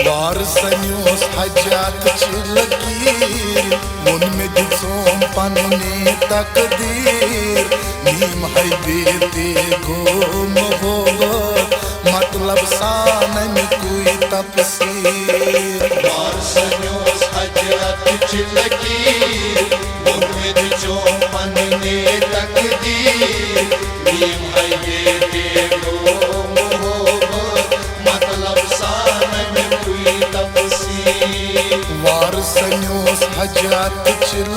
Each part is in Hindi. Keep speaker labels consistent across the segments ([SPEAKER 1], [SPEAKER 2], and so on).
[SPEAKER 1] वारसनियोस हजात लकीर मुन में दिसोम पन्ने तकदीर नीम है बेते घूम होगा मतलब सान में कोई तफसीर
[SPEAKER 2] वारसनियोस हजात लकीर मुन में दिसोम पन्ने तकदीर नीम है बेते घूम होगा मतलब सान में कोई तफसीर
[SPEAKER 1] वारसनियोस हजात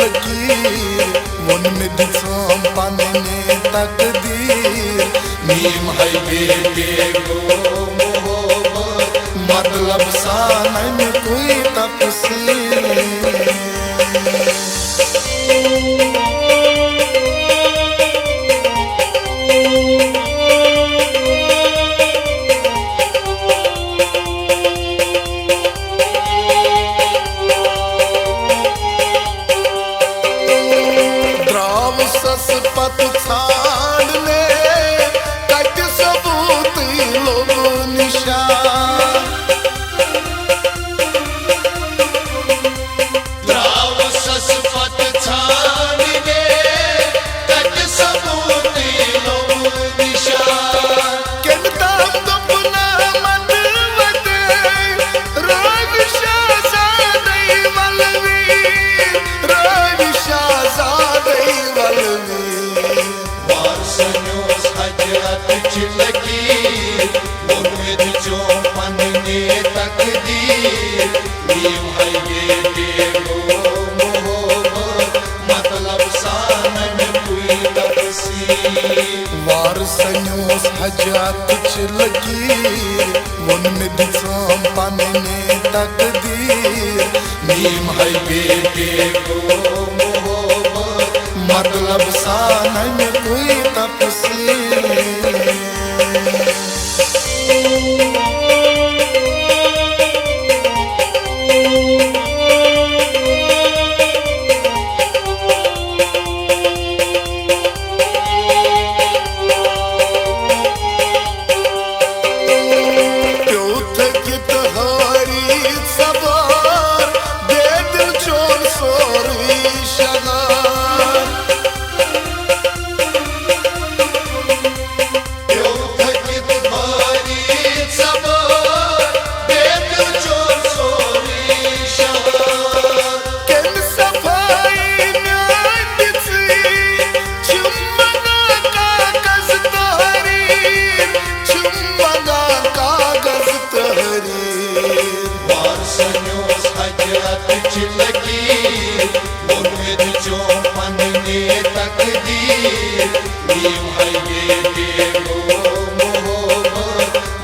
[SPEAKER 1] लकीर मुन में दिसोम पन्ने तकदीर
[SPEAKER 2] नीम है बेटे घूम होगा
[SPEAKER 1] मतलब सान में कोई तफसीर पत छाड़ने कट सबूत लोग निशान
[SPEAKER 2] द्राव सस पत छाड़ने कट सबूत लोग निशान
[SPEAKER 1] कहता दपना मत वदे रोग शाहज़ादे वलवीर रोग शाहज़ादे वलवीर
[SPEAKER 2] वारसनियोस हजात लकीर मुन में दिसोम पन्ने तकदीर नीम है बेटे घूम होगा मतलब सान में कोई तफसीर
[SPEAKER 1] वारसनियोस हजात लकीर मुन में दिसोम पन्ने तकदीर
[SPEAKER 2] नीम है बेटे घूम होगा
[SPEAKER 1] मतलब सान में कोई तफसीर
[SPEAKER 2] वारसनियोस हजात लकीर मुन में दिसोम पन्ने तकदीर नीम है बेटे घूम होगा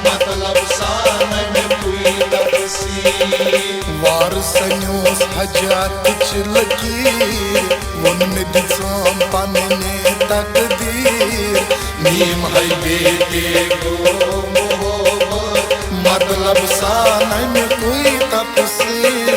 [SPEAKER 2] मतलब सान में कोई तफसीर
[SPEAKER 1] वारसनियोस हजात लकीर मुन में दिसोम पन्ने तकदीर
[SPEAKER 2] नीम है बेटे घूम होगा
[SPEAKER 1] मतलब सान में कोई तफसीर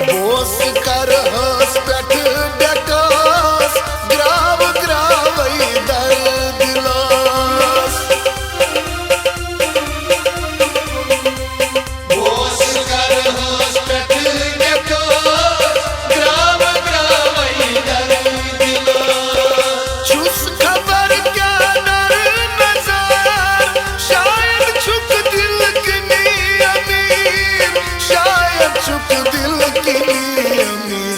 [SPEAKER 1] बोस कर हस पेट डकास ग्राव ग्रावई दर्द दिलास
[SPEAKER 2] बोस कर हॉस्पिटल देखो ग्राम ग्रामई दर्द दिलास
[SPEAKER 1] छुस खबर क्या डर नजार शायद छुक दिल की अमीर शायद छुक दिल की अमीर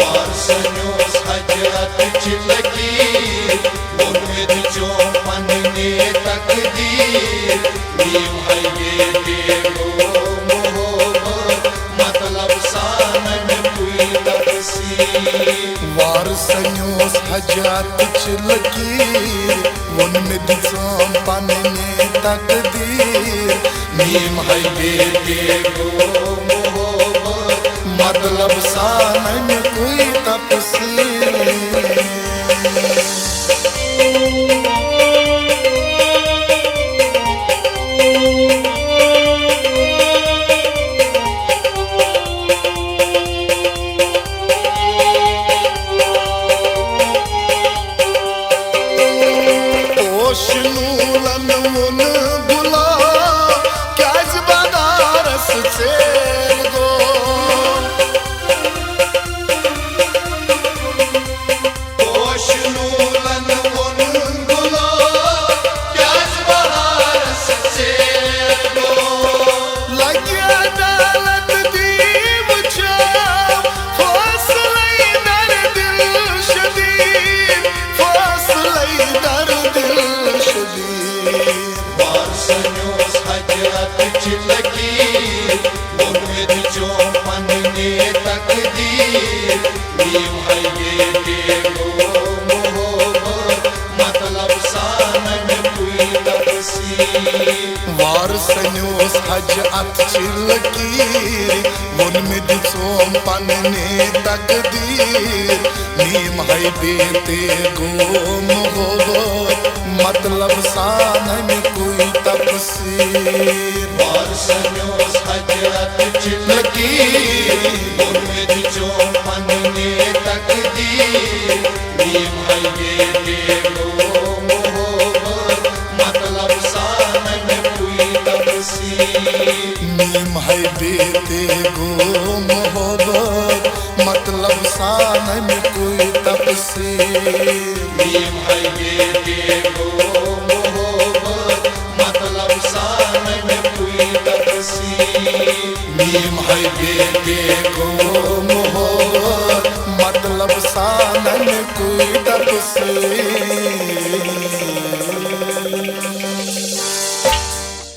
[SPEAKER 2] वारसनियोस हजात लकीर मुन में दिसोम पन्ने तकदीर नीम है बेटे घूम होगा मतलब सान में कोई तफसीर
[SPEAKER 1] वारसनियोस हजात लकीर मुन में दिसोम पन्ने तकदीर
[SPEAKER 2] नीम है बेटे घूम होगा
[SPEAKER 1] मतलब सान में कोई तफसीर पोशनूलन उन बुला क्याज बनारस चेल गो
[SPEAKER 2] पोशनूलन उन बुला क्याज बनारस चेल गो
[SPEAKER 1] लग्या डालत दीव चाव फासले दर दिल शदीद फासले दर दिल शदीद
[SPEAKER 2] वार सन्योस हजरत चिलकीर मुर्मिद जो पन्ने तकदीर नीम है ये देखो मोहब्बत मतलब सानन कोई तफसीर
[SPEAKER 1] वार सन्योस हज अत चिलकीर मुन में दिसोम पन्ने तकदीर नीम है बेते गोम होगो मतलब सान में कोई तफसीर
[SPEAKER 2] वार सन्योस हजरत चिलकीर मुर्मिद जो पन्ने तकदीर नीम है ये देखो मोहब्बत मतलब सानन कोई तफसीर
[SPEAKER 1] नीम है बेते गो मोहब्बत मतलब सान में कोई तफसीर
[SPEAKER 2] नीम है ये देखो